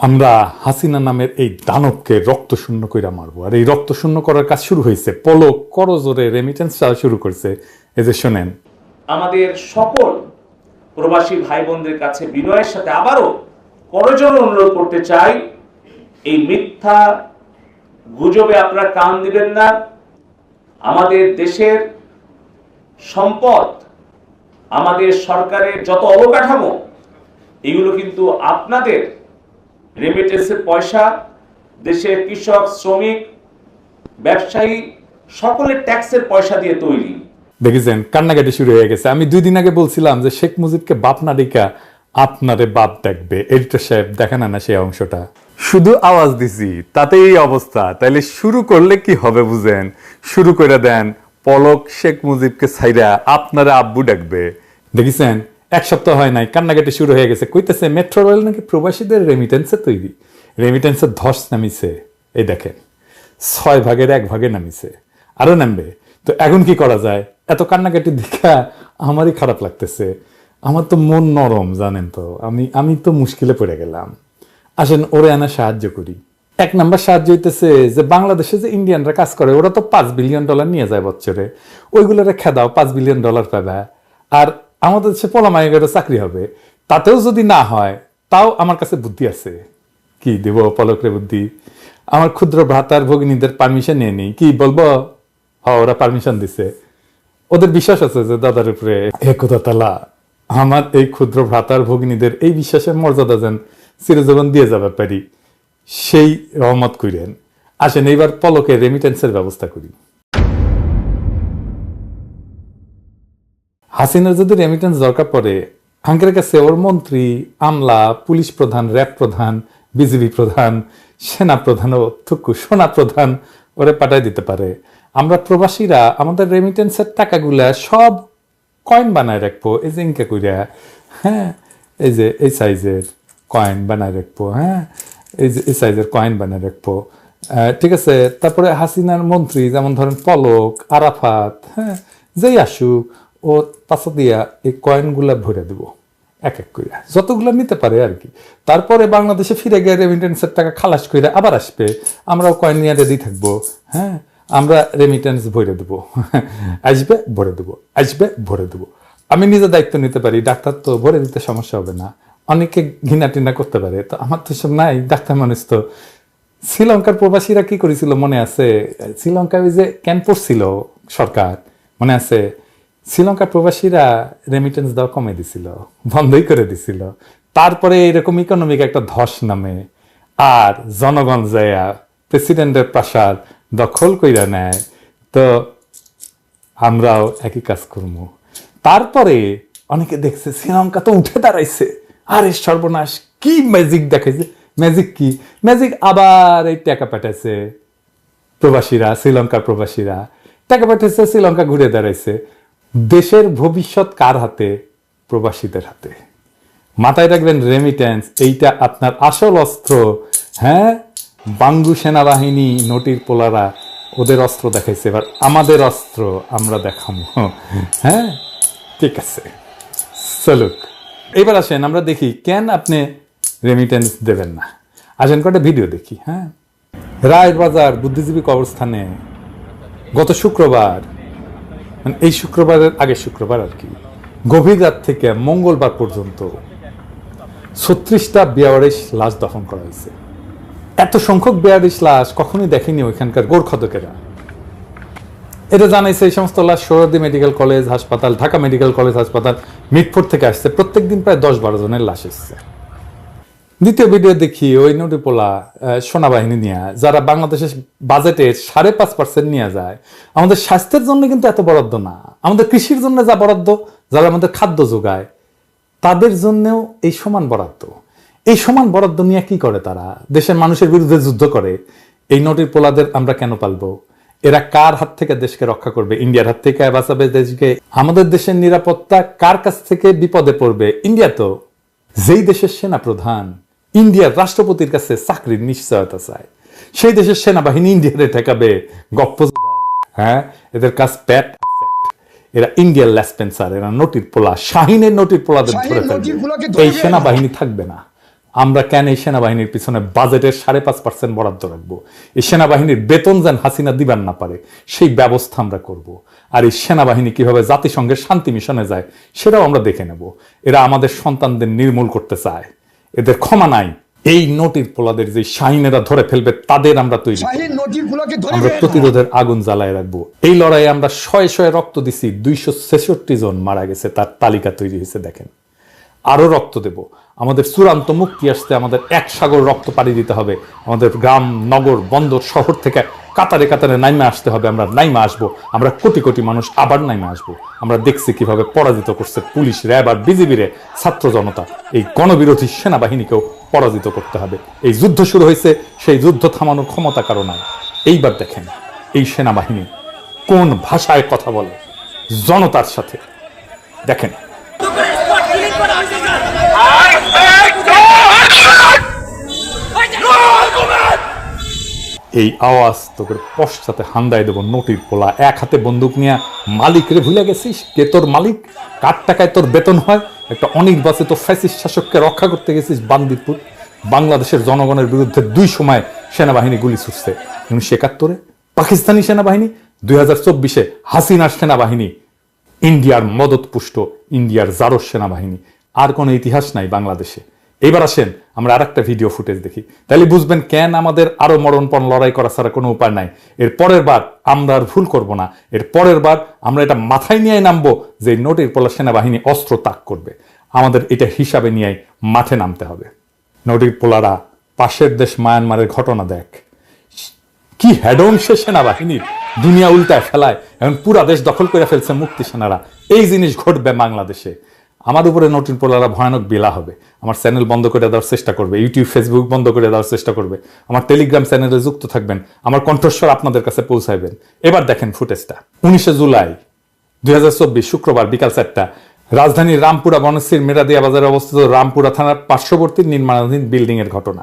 আমরা হাসিনা নামের এই দানবকে রক্তশূন্য কইরা মারবো। আর এই রক্তশূন্য করার কাজ শুরু হয়েছে, পলক করজোরে রেমিটেন্স চাওয়া শুরু করছে। এই যে শোনেন, আমাদের সকল প্রবাসী ভাই বোনদের কাছে বিনয়ের সাথে আবারও করজোড়ে অনুরোধ করতে চাই, এই মিথ্যা গুজবে আপনারা কান দিবেন না। আমাদের দেশের সম্পদ, আমাদের সরকারের যত অবকাঠামো, এগুলো কিন্তু আপনাদের রেমিটেন্সের পয়সা, দেশের কৃষক, শ্রমিক, ব্যবসায়ী সকলের ট্যাক্সের পয়সা দিয়ে তৈরি। দেখেছেন কান্নাকাটি শুরু হয়ে গেছে। আমি 2 দিন আগে বলছিলাম যে শেখ মুজিবকে বাপ না ডেকা আপনারে বাপ ডাকবে। এডিটর সাহেব দেখেন না সেই অংশটা, শুধু আওয়াজ দিছি তাতে এই অবস্থা। তাইলে শুরু করলে কি হবে বুঝেন? শুরু করে দেন, পলক শেখ মুজিবকে ছাইরা আপনারে আব্বু ডাকবে। দেখেছেন 1 সপ্তাহ হয় নাই, কান্নাকাটি শুরু হয়ে গেছে। কইতেছে মেট্রো রেল নাকি প্রবাসীদের রেমিটেন্সে তৈরি, রেমিটেন্সের ধস নামিছে। এই দেখেন 6 ভাগের 1 ভাগে নামিছে, আরো নামবে। তো এখন কি করা যায়? এত কান্নাকাটি দেখা আমারই খারাপ লাগতেছে। আমার তো মন নরম, জানেন তো। আমি তো মুশকিলে পড়ে গেলাম। আসেন ওরে আনা সাহায্য করি। 1 নাম্বার সাহায্য হইতেছে যে বাংলাদেশে যে ইন্ডিয়ানরা কাজ করে, ওরা তো $5 বিলিয়ন নিয়ে যায় বছরে। ওইগুলোরে খেদাও, $5 বিলিয়ন পাবে। আর আমাদের দেশে পলামাইগেরও চাকরি হবে। তাতেও যদি না হয়, তাও আমার কাছে বুদ্ধি আছে। কি দেব পলকরে বুদ্ধি? আমার ক্ষুদ্র ভ্রাতার ভগিনীদের পারমিশন নিয়ে নিই। কি বলবো? ওরা পারমিশন দিছে। ওদের বিশ্বাস আছে যে দাদার উপরে একতালা আমার এই ক্ষুদ্র ভ্রাতার ভগিনীদের এই বিশ্বাসের মর্যাদা যেন চিরজীবন দিয়ে যাবে পারি, সেই রহমত কইরেন। আসেন এইবার পলকের রেমিটেন্সের ব্যবস্থা করি। হাসিনার যদি রেমিটেন্স দরকার পড়ে, আঙ্কের কাছে ওর মন্ত্রী, আমলা, পুলিশ প্রধান, র্যাব প্রধান, বিজিবি প্রধান, সেনা প্রধান ও থুকু সোনা প্রধান ওরে পাঠাই দিতে পারে। আমরা প্রবাসীরা আমাদের রেমিটেন্সের টাকাগুলা সব কয়েন বানায় রাখবো, এই যে ইনকা কইরা, হ্যাঁ, এই যে এই সাইজের কয়েন বানায় রাখবো, হ্যাঁ, এই যে এই সাইজের কয়েন বানায় রাখবো। ঠিক আছে। তারপরে হাসিনার মন্ত্রী যেমন ধরেন পলক, আরাফাত, হ্যাঁ, যেই আসুক ও পাশা দিয়া এই কয়েনগুলা ভরে দেবো এক এক করে, যতগুলো নিতে পারে আর কি। তারপরে বাংলাদেশে ফিরে গিয়ে রেমিটেন্সের টাকা খালাস করে আবার আসবে, আমরাও কয়েন নিয়ে রেডি থাকবো। হ্যাঁ, আমরা রেমিটেন্স ভরে দেবো, আসবে ভরে দেবো, আসবে ভরে দেবো। আমি নিজে দায়িত্ব নিতে পারি, ডাক্তার তো ভরে দিতে সমস্যা হবে না। অনেকে ঘৃণা টিনা করতে পারে, তো আমার তো সব নাই, ডাক্তার মানুষ তো। শ্রীলঙ্কার প্রবাসীরা কি করেছিল মনে আছে? শ্রীলঙ্কায় ওই যে ক্যাম্প পড়ছিল সরকার, মনে আছে? শ্রীলঙ্কার প্রবাসীরা রেমিটেন্স দেওয়া কমে দিছিল, বন্ধই করে দিছিল। তারপরে এরকম ইকোনমিক একটা ধস নামে, আর জনগণ যায়া প্রেসিডেন্টের প্রাসাদ দখল কইরা নেয়। তো আমরাও একই কাজ করবো। তারপরে অনেকে দেখছে শ্রীলঙ্কা তো উঠে দাঁড়াইছে, আরে সর্বনাশ, কি ম্যাজিক দেখাইছে। ম্যাজিক কি? ম্যাজিক আবার এই টাকা পাঠাইছে প্রবাসীরা, শ্রীলঙ্কার প্রবাসীরা টাকা পাঠাইছে, শ্রীলঙ্কা ঘুরে দাঁড়াইছে। দেশের ভবিষ্যৎ কার হাতে? প্রবাসীদের হাতে। মাথায় রাখবেন, রেমিটেন্স এইটা আপনার আসল অস্ত্র। হ্যাঁ, বাঙ্গু সেনাবাহিনী, নটির পোলারা ওদের অস্ত্র দেখাইছে, এবার আমাদের অস্ত্র আমরা দেখাবো। হ্যাঁ, ঠিক আছে, স্যালুট। এবার আসেন আমরা দেখি কেন আপনি রেমিটেন্স দেবেন না। আসেন কটা ভিডিও দেখি। হ্যাঁ, রায়ের বাজার বুদ্ধিজীবী কবরস্থানে গত শুক্রবার, মানে এই শুক্রবারের আগের শুক্রবার আর কি, গভীর রাত থেকে মঙ্গলবার পর্যন্ত 36টা বেয়ারিশ লাশ দফন করা হয়েছে। এত সংখ্যক বেয়ারিশ লাশ কখনোই দেখেনি ওইখানকার গোরখদকেরা। এটা জানাইছে এই সমস্ত লাশ সোহরাওয়ার্দী মেডিকেল কলেজ হাসপাতাল, ঢাকা মেডিকেল কলেজ হাসপাতাল, মিটফোর্ড থেকে আসছে। প্রত্যেকদিন প্রায় 10-12 জনের লাশ এসছে। দ্বিতীয় ভিডিও দেখি ওই নটিপোলা সেনাবাহিনী নিয়ে, যারা বাংলাদেশের বাজেটের 5.5% নিয়ে যায়। আমাদের স্বাস্থ্যের জন্য কিন্তু এত বরাদ্দ না, আমাদের কৃষির জন্য যা বরাদ্দ, যারা আমাদের খাদ্য যোগায় তাদের জন্যও এই সমান বরাদ্দ। এই সমান বরাদ্দ নিয়ে কি করে তারা? দেশের মানুষের বিরুদ্ধে যুদ্ধ করে। এই নটির পোলাদের আমরা কেন পালবো? এরা কার হাত থেকে দেশকে রক্ষা করবে? ইন্ডিয়ার হাত থেকে বাঁচাবে দেশকে? আমাদের দেশের নিরাপত্তা কার কাছ থেকে বিপদে পড়বে? ইন্ডিয়া তো, যেই দেশের সেনা প্রধান ইন্ডিয়ার রাষ্ট্রপতির কাছে চাকরির নিশ্চয়তা চায়, সেই দেশের সেনাবাহিনী ইন্ডিয়ারে ঠেকাবে? গপ্প। হ্যাঁ, এদের কাজ প্যাট। এরা ইন্ডিয়ার ল্যাসপেন্সার, এরা নটির পোলা, শাহিনের নটির পোলাদের ধরে ফেলবে। এই সেনাবাহিনী থাকবে না, আমরা কেন এই সেনাবাহিনীর পিছনে বাজেটের 5.5% বরাদ্দ রাখবো? এই সেনাবাহিনীর বেতন যেন হাসিনা দিবার না পারে সেই ব্যবস্থা আমরা করব। আর এই সেনাবাহিনী কিভাবে জাতিসংঘের শান্তি মিশনে যায় সেটাও আমরা দেখে নেব। এরা আমাদের সন্তানদের নির্মূল করতে চায়, এদের ক্ষমা নাই। এই নটির পোলাদের যে শাহিনেরা ধরে ফেলবে তাদের আমরা তৈরি, আমরা প্রতিরোধের আগুন জ্বালায় রাখবো। এই লড়াইয়ে আমরা শয়ে শয়ে রক্ত দিছি, 266 জন মারা গেছে, তার তালিকা তৈরি হয়েছে দেখেন। আরো রক্ত দেব। আমাদের চূড়ান্ত মুক্তি আসতে আমাদের এক সাগর রক্ত পাড়ি দিতে হবে। আমাদের গ্রাম, নগর, বন্দর, শহর থেকে কাতারে কাতারে নাইমা আসতে হবে। আমরা নাইমা আসবো, আমরা কোটি কোটি মানুষ আবার নাইমা আসবো। আমরা দেখছি কিভাবে পরাজিত করছে পুলিশ, র্যাব আর বিজিবি রে ছাত্র জনতা। এই গণবিরোধী সেনাবাহিনীকেও পরাজিত করতে হবে। এই যুদ্ধ শুরু হয়েছে, সেই যুদ্ধ থামানোর ক্ষমতা কারো নাই। এইবার দেখেন এই সেনাবাহিনী কোন ভাষায় কথা বলে জনতার সাথে, দেখেন। এই আওয়াজ তোকে পশ্চাতে হান্দায় দেবো নটির পোলা। এক হাতে বন্দুক নিয়ে মালিক রে ভুলে গেছিস? কে তোর মালিক? কার টাকায় তোর বেতন হয়? একটা অনির্বাচিত ফ্যাসিস্ট শাসককে রক্ষা করতে গেছিস বান্দিরপুর। বাংলাদেশের জনগণের বিরুদ্ধে 2 সময় সেনাবাহিনী গুলি ছুটছে। 1971 পাকিস্তানি সেনাবাহিনী, 2024 হাসিনার সেনাবাহিনী, ইন্ডিয়ার মদতপুষ্ট ইন্ডিয়ার জারস সেনাবাহিনী। আর কোনো ইতিহাস নাই বাংলাদেশে। এবার আসেন আমরা আরেকটা ভিডিও ফুটেজ দেখি, তাহলে বুঝবেন কেন আমাদের আরো মরণপণ লড়াই করা ছাড়া কোনো উপায় নাই। এর পরের বার আমরা আর ভুল করব না। এর পরের বার আমরা এটা মাথায় নিয়ে নামবো যে নটির পোলা সেনাবাহিনী অস্ত্র ত্যাগ করবে। আমাদের এটা হিসাবে নিয়ে মাঠে নামতে হবে। নটির পোলারা পাশের দেশ মায়ানমারের ঘটনা দেখ, কি হেডন সে সেনাবাহিনীর, দুনিয়া উল্টায় ফেলায়, এখন পুরা দেশ দখল করে ফেলছে মুক্তি সেনারা। এই জিনিস ঘটবে বাংলাদেশে। আমার উপরে নটির পোলারা ভয়ানক বেলা হবে। আমার চ্যানেল বন্ধ করে দেওয়ার চেষ্টা করবে, ইউটিউব ফেসবুক বন্ধ করে দেওয়ার চেষ্টা করবে। আমার টেলিগ্রাম চ্যানেলে যুক্ত থাকবেন, আমার কণ্ঠস্বর আপনাদের কাছে পৌঁছাইবেন। এবার দেখেন ফুটেজটা। 19 জুলাই 2024 শুক্রবার বিকাল 4টা রাজধানীর রামপুরা বনশ্রীর মেরাদিয়া বাজারে অবস্থিত রামপুরা থানার পার্শ্ববর্তী নির্মাণাধীন বিল্ডিং এর ঘটনা।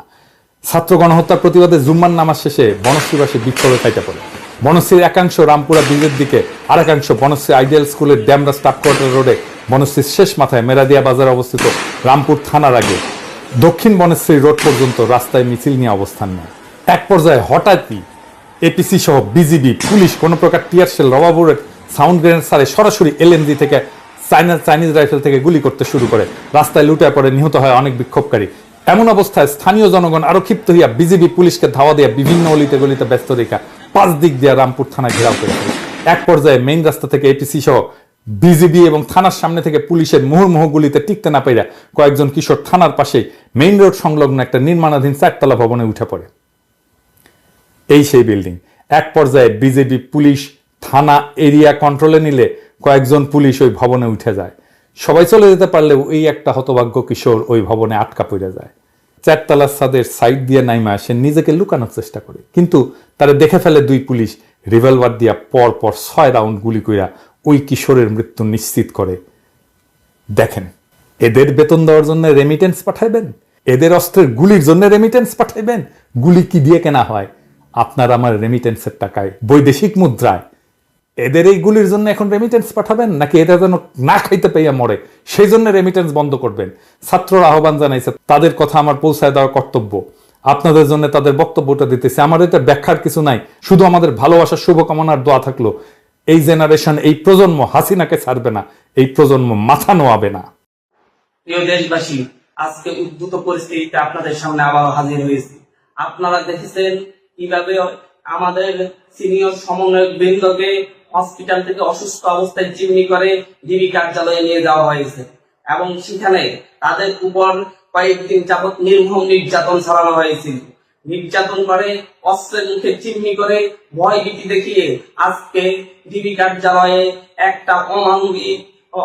ছাত্র গণহত্যার প্রতিবাদে জুম্মার নামাজ শেষে বনশ্রীবাসী বিক্ষোভে ফাইটে পড়ে। বনশ্রীর একাংশ রামপুরা ব্রিজের দিকে, আর একাংশ বনশ্রী আইডিয়াল স্কুলের ড্যামরা স্টাফ কোয়ার্টার রোডে, বনশ্রীর শেষ মাথায় মেরাদিয়া বাজারে অবস্থিত রামপুর থানার আগে দক্ষিণ বনশ্রী রোড পর্যন্ত রাস্তায় মিছিল নিয়ে অবস্থান নেয়। এক পর্যায়ে হঠাৎই এপিসি সহ বিজিবি, পুলিশ কোনো প্রকার tear shell, rubber bullet, sound grenade ছাড়ে সরাসরি এলএমজি থেকে চাইনিজ রাইফেল থেকে গুলি করতে শুরু করে। রাস্তায় লুটায় পড়ে নিহত হয় অনেক বিক্ষোভকারী। এমন অবস্থায় স্থানীয় জনগণ আরো ক্ষিপ্ত হইয়া বিজিবি পুলিশকে ধাওয়া দিয়ে বিভিন্ন অলিতে গলিতে ব্যস্ত রেখা 5 দিক দিয়ে রামপুর থানা ঘেরাও করে ফেলে। এক পর্যায়ে মেইন রাস্তা থেকে এপিসি সহ বিজিবি এবং থানার সামনে থেকে পুলিশের মুহুর্মুহু গুলিতে টিকতে না পেরে কয়েকজন কিশোর থানার পাশেই মেইন রোড সংলগ্ন একটা নির্মাণাধীন 4তলা ভবনে উঠে পড়ে। এই সেই বিল্ডিং। এক পর্যায়ে বিজেপি পুলিশ থানা এরিয়া কন্ট্রোলে নিলে কয়েকজন পুলিশ ওই ভবনে উঠে যায়। সবাই চলে যেতে পারলেও এই একটা হতভাগ্য কিশোর ওই ভবনে আটকা পড়ে যায়। 4তলার ছাদের সাইড দিয়ে নাইমা সে নিজেকে লুকানোর চেষ্টা করে, কিন্তু তারা দেখে ফেলে 2 পুলিশ রিভলভার দিয়া পর পর 6 রাউন্ড গুলি কইরা ওই কিশোরের মৃত্যু নিশ্চিত করে। দেখেন, এদের বেতন দেওয়ার জন্য রেমিটেন্স পাঠাইবেন, এদের অস্ত্রের গুলির জন্য রেমিটেন্স পাঠাইবেন। গুলি কি দিয়ে কেনা হয়? আপনার আমার রেমিটেন্সের টাকায়, বৈদেশিক মুদ্রায়। এদের এই গুলির জন্য এখন রেমিটেন্স পাঠাবেন, নাকি এটা যেন না খাইতে পেয়ে মরে সেই জন্য রেমিটেন্স বন্ধ করবেন? ছাত্ররা আহ্বান জানাইছে, তাদের কথা আমার পৌঁছায় দেওয়ার কর্তব্য। আপনাদের জন্য তাদের বক্তব্যটা দিতেছে। আমার এটা ব্যাখ্যার কিছু নাই, শুধু আমাদের ভালোবাসার শুভকামনার দোয়া থাকলো। এই জেনারেশন, এই প্রজন্ম হাসিনাকে ছাড়বে না, এই প্রজন্ম মাথা নোয়াবে না। প্রিয় দেশবাসী, আজকে উদ্ভূত পরিস্থিতিতে আপনাদের সামনে আবার হাজির হয়েছি। আপনারা দেখেছেন কিভাবে আমাদের সিনিয়র সমন্বয়ক বৃন্দকে হসপিটাল থেকে অসুস্থ অবস্থায় জিম্মি করে ডিবি কার্যালয়ে নিয়ে যাওয়া হয়েছে এবং সেখানে তাদের উপর কয়েকদিন যাবৎ নির্মম নির্যাতন চালানো হয়েছিল। নির্যাতন করে, অস্ত্রের মুখে জিম্মি করে, ভয় ভীতি দেখিয়ে আজকে ডিবি কার্যালয়ে একটা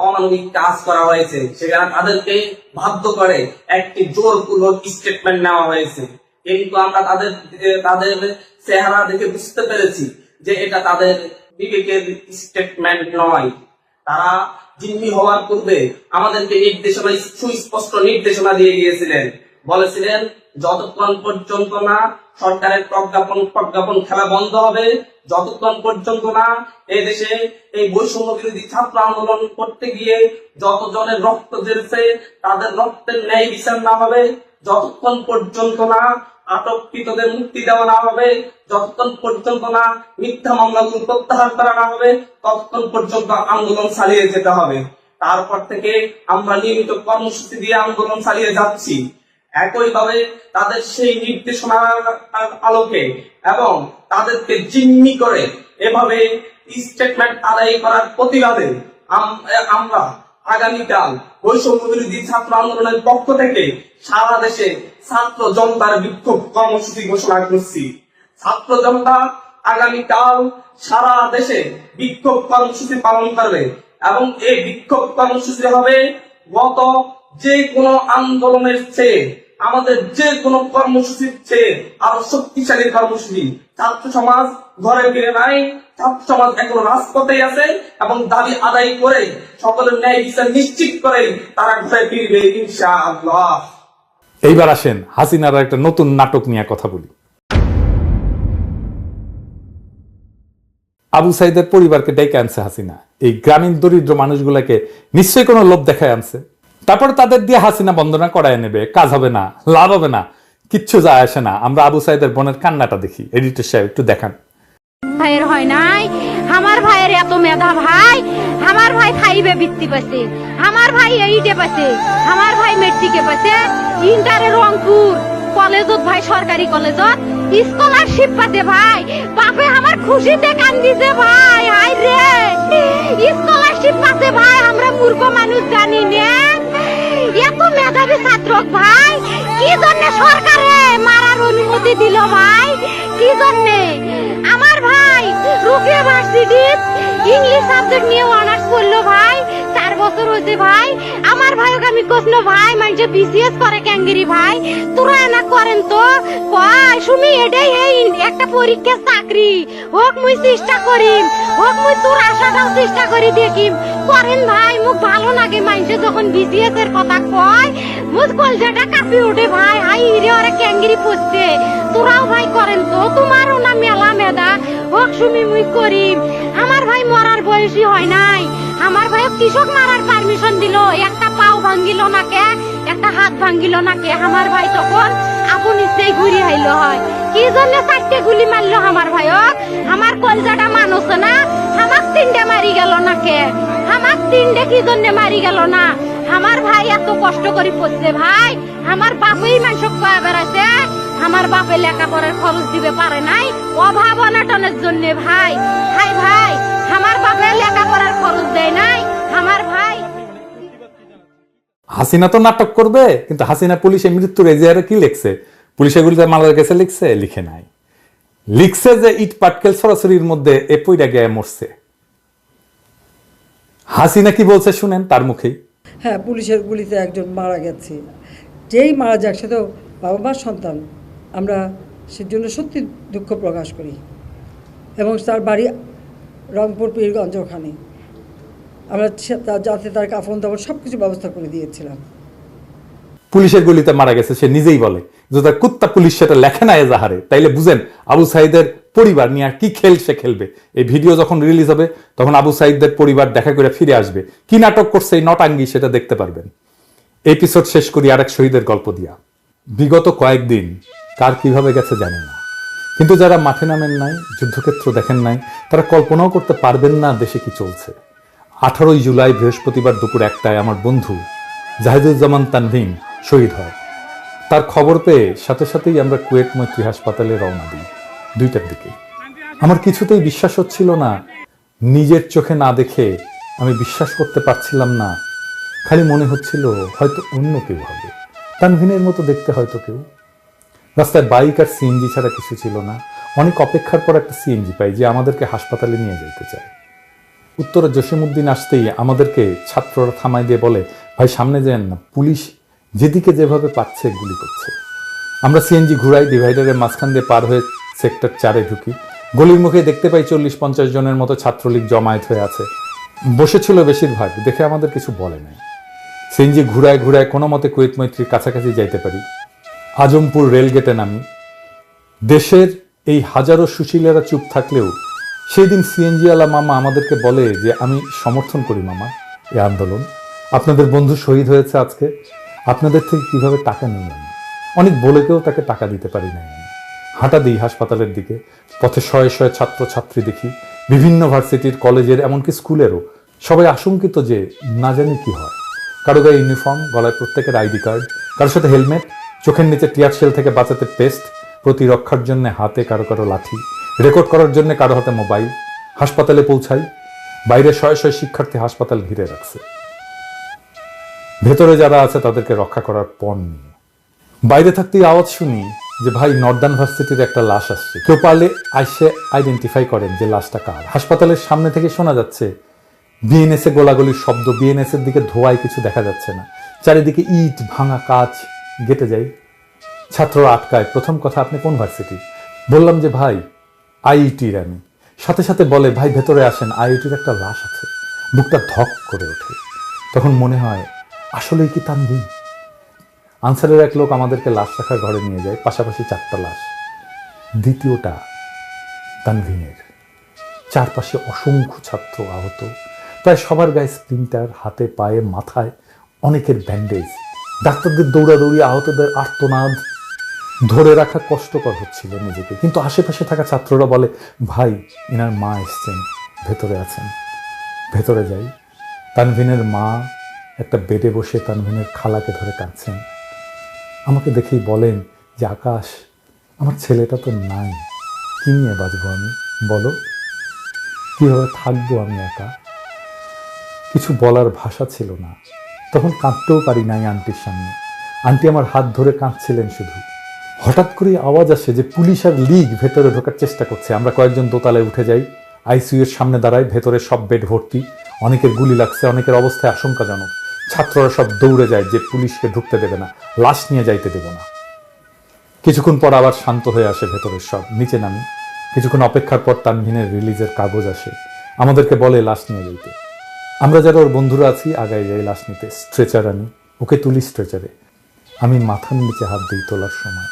অমানবিক কাজ করা হয়েছে। সেখানে তাদেরকে বাধ্য করে একটি জোরপূর্বক স্টেটমেন্ট নেওয়া হয়েছে। কিন্তু আমরা তাদের চেহারা দেখে বুঝতে পেরেছি যে এটা তাদের বিবেকের স্টেটমেন্ট নয়। তারা জিম্মি হওয়ার পূর্বে আমাদেরকে নির্দেশনা, সুস্পষ্ট নির্দেশনা দিয়ে গিয়েছিলেন। বলেছিলেন যতক্ষণ পর্যন্ত না সরকারের প্রজ্ঞাপন খেলা বন্ধ হবে, যতক্ষণ পর্যন্ত না এই দেশে এই বৈষম্য বিরোধী ছাত্র আন্দোলন করতে গিয়ে যতজনের রক্ত ঝরেছে তাদের রক্তের ন্যায় বিচার না হবে, যতক্ষণ পর্যন্ত না আটককৃতদের মুক্তি দেওয়া না হবে, যতক্ষণ পর্যন্ত না মিথ্যা মামলাগুলো প্রত্যাহার করা না হবে, ততক্ষণ পর্যন্ত আন্দোলন চালিয়ে যেতে হবে। তারপর থেকে আমরা নিয়মিত কর্মসূচি দিয়ে আন্দোলন চালিয়ে যাচ্ছি। একইভাবে তাদের সেই নির্দেশনার আলোকে এবং তাদেরকে জিম্মি করে এভাবে স্টেটমেন্ট আদায় করার প্রতিবাদে আমরা আগামীকাল বৈষম্য বিরোধী ছাত্র আন্দোলনের পক্ষ থেকে সারা দেশে ছাত্র জনতার বিক্ষোভ কর্মসূচি ঘোষণা করছি। ছাত্র জনতা আগামীকাল সারা দেশে বিক্ষোভ কর্মসূচি পালন করবে এবং এই বিক্ষোভ কর্মসূচি হবে গত যে কোনো আন্দোলনের চেয়ে, আমাদের যে কোনো কর্মসূচির চেয়ে আরো শক্তিশালী কর্মসূচি। ছাত্র সমাজ ঘরে ফিরে নাই, ছাত্র সমাজ এখন রাজপথে আছে এবং দাবি আদায় করে সকলের ন্যায় বিচার নিশ্চিত করে তারা ঘরে ফিরবে ইনশাআল্লাহ। এইবার আসেন হাসিনার একটা নতুন নাটক নিয়ে কথা বলি। আবু সাইদের পরিবারকে ডেকে আনছে হাসিনা, এই গ্রামীণ দরিদ্র মানুষগুলাকে নিশ্চয়ই কোনো লোভ দেখায় আনছে। তারপর তাদের দিয়ে হাসিনা বন্দনা করায় নেবে, কাজ হবে না, লাভ হবে না, কিচ্ছু যায় আসে না। আমরা আবু সাইদের বোনের কান্নাটা দেখি। এডিটর সাহেব একটু দেখান। ভাইয়ের হয় নাই, আমার ভাইয়ের এত মেধা ভাই, আমার ভাই 5-এ বৃত্তি পাচ্ছে, আমার ভাই 8-এ পাচ্ছে, আমার ভাই মেট্রিকে পাচ্ছে, ইন্টারে রংপুর কলেজত ভাই সরকারি কলেজত স্কলারশিপ পাচ্ছে ভাই। বাপে আমার খুশিতে কান্দিছে ভাই, হাই রে স্কলারশিপ পাচ্ছে ভাই। আমরা মূর্খ মানুষ জানি না এত মেধাবী ছাত্র ভাই কি জন্য সরকারে মারার অনুমতি দিল ভাই, কি জন্য? আমার ভাই রুকিয়া ভার্সিটি ইংলিশ সাবজেক্ট নিয়ে অনার্স করলো ভাই, 4 বছর হয়েছে ভাই। আমার ভাইকে আমি কইল ভাই মানে বিসিএস করে ক্যাঙ্গেরি ভাই, তোরা না করেন তো কয় শুনি এটাই এই একটা পরীক্ষা চাকরি হোক মুই চেষ্টা করিম, হোক মুই তোর আশাটাও চেষ্টা করি দেখিম করেন ভাই। মুখ ভালো লাগে মাইনছে যখন বিসিএস এর কথা কয়, মুখ কলজাটা কাঁপি ওঠে ভাই, হাই রে ওরা ক্যাঙ্গেরি পড়ছে। তোরাও ভাই করেন তো, তোমারও না মেলা মেধা, হোক শুনি মুই করিম। আমার ভাই মরার বয়সী হয় নাই, আমার ভাই কৃষক মারার পারমিশন দিল, একটা পাও ভাঙ্গিল না কে, একটা হাত ভাঙ্গিল না কে। আমার ভাই তখন আপন ইচ্ছেই ঘুরি আইলো হয়, কি জন্য 4টে গুলি মারলো আমার ভাইক? আমার কলজাটা মানুষ না, আমার 3টে মারি গেল না কে, আমার 3টে কি জন্য মারি গেল না? আমার ভাই এত কষ্ট করে পড়ছে ভাই, আমার বাপই মানুষ কয়ে বেড়াচ্ছে, আমার বাপে লেখাপড়ার খরচ দিবে পারে নাই অভাব অনাটনের জন্য ভাই। হাই ভাই আমার বাপে লেখাপড়ার খরচ দেয় নাই, আমার ভাই। হাসিনা তো নাটক করবে, কিন্তু হাসিনা পুলিশে মৃত্যুর এজাহারে কি লিখছে? পুলিশে গুলিতে মারার কাছে লিখছে? লিখে নাই। লিখছে যে ইট পাটকেল সরাসরির মধ্যে এ পইরা গিয়ে মরছে। হাসিনা কি বলছে শুনেন তার মুখেই। হ্যাঁ, পুলিশের গুলিতে একজন মারা গেছে, যেই মারা যাক সে তো বাবা মার সন্তান, আমরা সেজন্য সত্যি দুঃখ প্রকাশ করি। এবং তার বাড়ি রংপুর পীরগঞ্জ, ওখানে আমরা যাতে তার কাফন দাফন সব কিছু ব্যবস্থা করে দিয়েছিলাম। পুলিশের গুলিতে মারা গেছে সে নিজেই বলে, যে তার কুত্তা পুলিশ সেটা লেখে না এজাহারে। তাইলে বুঝেন আবু সাইদের পরিবার নিয়ে আর কি খেল সে খেলবে। এই ভিডিও যখন রিলিজ হবে তখন আবু সাইদের পরিবার দেখা করে ফিরে আসবে, কি নাটক করছে এই নটাঙ্গি সেটা দেখতে পারবেন। এপিসোড শেষ করি আরেক শহীদের গল্প দিয়া। বিগত কয়েকদিন কার কিভাবে গেছে জানি না, কিন্তু যারা মাঠে নামেন নাই, যুদ্ধক্ষেত্র দেখেন নাই, তারা কল্পনাও করতে পারবেন না দেশে কি চলছে। 18 জুলাই বৃহস্পতিবার দুপুর 1টায় আমার বন্ধু জাহিদুজ্জামান তানভীর শহীদ হয়। তার খবর পেয়ে সাথে সাথেই আমরা কুয়েট মৈত্রী হাসপাতালে রওনা দিই 2টার দিকে। আমার কিছুতেই বিশ্বাস হচ্ছিল না, নিজের চোখে না দেখে আমি বিশ্বাস করতে পারছিলাম না। খালি মনে হচ্ছিল হয়তো অন্য কেউ হবে, তানভীরের মতো দেখতে হয়তো কেউ। রাস্তায় বাইক আর সিএনজি ছাড়া কিছু ছিল না। অনেক অপেক্ষার পর একটা সিএনজি পাই যে আমাদেরকে হাসপাতালে নিয়ে যেতে চায়। উত্তরে জসিমউদ্দিন আসতেই আমাদেরকে ছাত্ররা থামাই দিয়ে বলে, ভাই সামনে যেন না, পুলিশ যেদিকে যেভাবে পাচ্ছে গুলি করছে। আমরা সিএনজি ঘুরাই, ডিভাইডারের মাঝখান দিয়ে পার হয়ে সেক্টর 4-এ ঢুকি। গলির মুখে দেখতে পাই 40-50 জনের মতো ছাত্রলীগ জমায়েত হয়ে আছে, বসেছিল বেশিরভাগ। দেখে আমাদের কিছু বলে নাই। সিএনজি ঘুরায় ঘুরায় কোনো মতে কুয়েত মৈত্রীর কাছাকাছি যাইতে পারি। আজমপুর রেলগেটে নামি। দেশের এই হাজারো সুশীলেরা চুপ থাকলেও সেই দিন সিএনজিওয়ালা মামা আমাদেরকে বলে যে আমি সমর্থন করি মামা এই আন্দোলন, আপনাদের বন্ধু শহীদ হয়েছে আজকে, আপনাদের থেকে কিভাবে টাকা নিই আমি। অনেক বলে কেউ তাকে টাকা দিতে পারি নাই আমি। হাঁটা দিই হাসপাতালের দিকে, পথে শয়ে শয়ে ছাত্র ছাত্রী দেখি, বিভিন্ন ভার্সিটির, কলেজের, এমনকি স্কুলেরও। সবাই আশঙ্কিত যে না জানি কি হয়। কারো গায়ে ইউনিফর্ম, গলায় প্রত্যেকের আইডি কার্ড, কারোর সাথে হেলমেট, চোখের নিচে টিয়ার শেল থেকে বাঁচাতে পেস্ট, প্রতিরক্ষার জন্য হাতে কারো কারো লাঠি, রেকর্ড করার জন্য কারো হাতে মোবাইল। হাসপাতালে পৌঁছাই, বাইরে শয়ে শয়ে শিক্ষার্থী হাসপাতাল ঘিরে রাখছে, ভেতরে যারা আছে তাদেরকে রক্ষা করার পণ নিয়ে। বাইরে থাকতেই আওয়াজ শুনি যে ভাই নর্দার্ন ভার্সিটির একটা লাশ আসছে, কেউ পারলে আইসে আইডেন্টিফাই করেন যে লাশটা কার। হাসপাতালের সামনে থেকে শোনা যাচ্ছে বিএনএসএ গোলাগুলির শব্দ, বিএনএস এর দিকে ধোঁয়ায় কিছু দেখা যাচ্ছে না, চারিদিকে ইট ভাঙা কাঁচ। গেটে যাই, ছাত্ররা আটকায়। প্রথম কথা, আপনি কোন ভার্সিটি? বললাম যে ভাই আইইটির আমি। সাথে সাথে বলে ভাই ভেতরে আসেন, আইআইটির একটা লাশ আছে। বুকটা ধক করে ওঠে। তখন মনে হয় আসলেই কি তানভীন? আনসারের এক লোক আমাদেরকে লাশ রাখার ঘরে নিয়ে যায়, পাশাপাশি 4টা লাশ। দ্বিতীয়টা তানভীনের। চারপাশে অসংখ্য ছাত্র আহত, প্রায় সবার গায়ে স্প্লিন্টার, হাতে পায়ে মাথায় অনেকের ব্যান্ডেজ। ডাক্তারদের দৌড়াদৌড়ি, আহতদের আর্তনাদ, ধরে রাখা কষ্টকর হচ্ছিল নিজেকে। কিন্তু আশেপাশে থাকা ছাত্ররা বলে ভাই এনার মা এসছেন, ভেতরে আছেন। ভেতরে যাই, তানভীনের মা একটা বেডে বসে তানভীনের খালাকে ধরে কাঁদছেন। আমাকে দেখেই বলেন যে আকাশ, আমার ছেলেটা তো নাই, কি নিয়ে বাঁচবো আমি, বলো কীভাবে থাকবো আমি একা? কিছু বলার ভাষা ছিল না। তখন কাঁদতেও পারি নাই আন্টির সামনে। আন্টি আমার হাত ধরে কাঁদছিলেন শুধু। হঠাৎ করে আওয়াজ আসে যে পুলিশ আর লীগ ভেতরে ঢোকার চেষ্টা করছে। আমরা কয়েকজন দোতলায় উঠে যাই, আইসিইউ এর সামনে দাঁড়াই। ভেতরে সব বেড ভর্তি, অনেকের গুলি লাগছে, অনেকের অবস্থায় আশঙ্কাজনক। ছাত্ররা সব দৌড়ে যায় যে পুলিশকে ঢুকতে দেবে না, লাশ নিয়ে যাইতে দেব না। কিছুক্ষণ পর আবার শান্ত হয়ে আসে ভেতরের সব। নিচে নামি, কিছুক্ষণ অপেক্ষার পর তানভীনের রিলিজের কাগজ আসে, আমাদেরকে বলে লাশ নিয়ে যাইতে। আমরা যারা ওর বন্ধুরা আছি আগায় যাই লাশ নিতে। স্ট্রেচার আনি, ওকে তুলি স্ট্রেচারে। আমি মাথার নিচে হাত দিই তোলার সময়,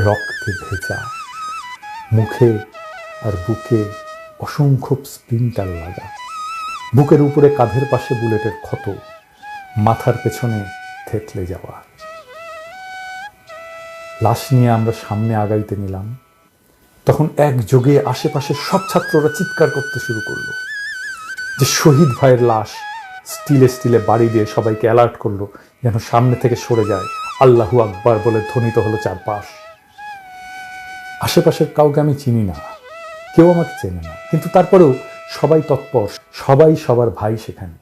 রক্তে ভেজা, মুখে আর বুকে অসংখ্য স্প্লিন্টার লাগা, বুকের উপরে কাঁধের পাশে বুলেটের ক্ষত, মাথার পেছনে থেতলে যাওয়া। লাশ নিয়ে আমরা সামনে আগাইতে নিলাম, তখন একযোগে আশেপাশের সব ছাত্ররা চিৎকার করতে শুরু করলো যে শহীদ ভাইয়ের লাশ। স্টিলে স্টিলে বাড়ি দিয়ে সবাইকে অ্যালার্ট করলো যেন সামনে থেকে সরে যায়। আল্লাহু আকবার বলে ধ্বনিত হলো চারপাশ। আশেপাশের কাউকে আমি চিনি না, কেউ আমাকে চেনে না, কিন্তু তারপরেও সবাই তৎপর, সবাই সবার ভাই সেখানে।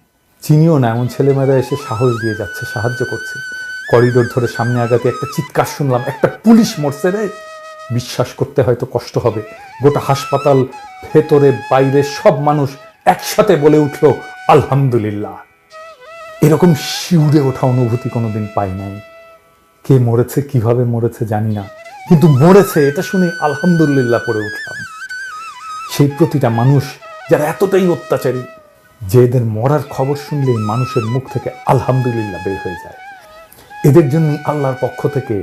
চিনিও না এমন ছেলেমেয়েরা এসে সাহস দিয়ে যাচ্ছে, সাহায্য করছে। করিডোর ধরে সামনে আগাতে একটা চিৎকার শুনলাম, একটা পুলিশ মরছে রে। বিশ্বাস করতে হয়তো কষ্ট হবে, গোটা হাসপাতাল ভেতরে বাইরে সব মানুষ একসাথে বলে উঠল আলহামদুলিল্লাহ। এরকম শিউরে ওঠা অনুভূতি কোনোদিন পাই নাই। কে মরেছে, কিভাবে মরেছে জানি না, কিন্তু মরেছে এটা শুনে আলহামদুলিল্লাহ পড়ে উঠলাম। সেই প্রতিটা মানুষ যারা এতটাই অত্যাচারী যে এদের মরার খবর শুনলেই মানুষের মুখ থেকে আলহামদুলিল্লাহ বের হয়ে যায়। এদের জন্যই আল্লাহর পক্ষ থেকে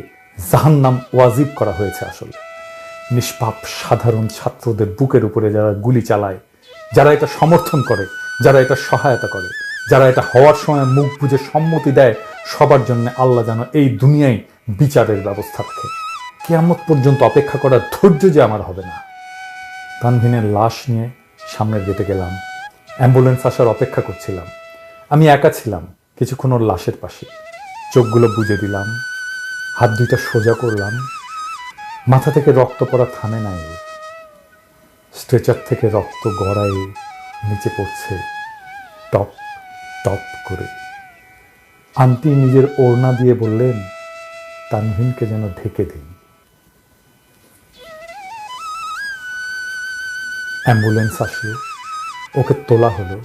জাহান্নাম ওয়াজিব করা হয়েছে। আসলে নিষ্পাপ সাধারণ ছাত্রদের বুকের উপরে যারা গুলি চালায়, যারা এটা সমর্থন করে, যারা এটা সহায়তা করে, যারা এটা হওয়ার সময় মুখ বুজে সম্মতি দেয়, সবার জন্য আল্লাহ যেন এই দুনিয়ায় বিচারের ব্যবস্থা রাখে। কিয়ামত পর্যন্ত অপেক্ষা করার ধৈর্য যে আমার হবে না। তানভীনের লাশ নিয়ে সামনের গেটে গেলাম, অ্যাম্বুলেন্স আসার অপেক্ষা করছিলাম। আমি একা ছিলাম কিছুক্ষণ ওর লাশের পাশে। চোখগুলো বুজে দিলাম, হাত দুইটা সোজা করলাম। মাথা থেকে রক্ত পড়া থামে নাই ওর। স্ট্রেচার থেকে রক্ত গড়ায়ে নিচে পড়ছে টপ টপ করে। আন্টি নিজের ওড়না দিয়ে বললেন তানভীনকে যেন ঢেকে দিন। অ্যাম্বুলেন্স আসলো, ওকে তোলা হলো।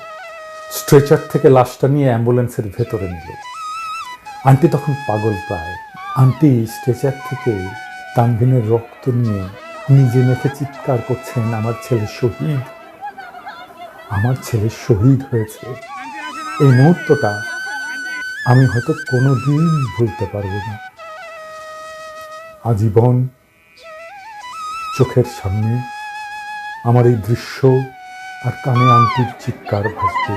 স্ট্রেচার থেকে লাশটা নিয়ে অ্যাম্বুলেন্সের ভেতরে নিল। আন্টি তখন পাগল প্রায়। আন্টি স্ট্রেচার থেকে তানভীনের রক্ত নিয়ে নিজে মেখে চিৎকার করছেন, আমার ছেলে শহীদ, আমার ছেলে শহীদ হয়েছে। এই মুহূর্তটা আমি হয়তো কোনোদিন ভুলতে পারবো না। আজীবন চোখের সামনে আমার এই দৃশ্য আর কানে আন্টির চিৎকার ভাসবে।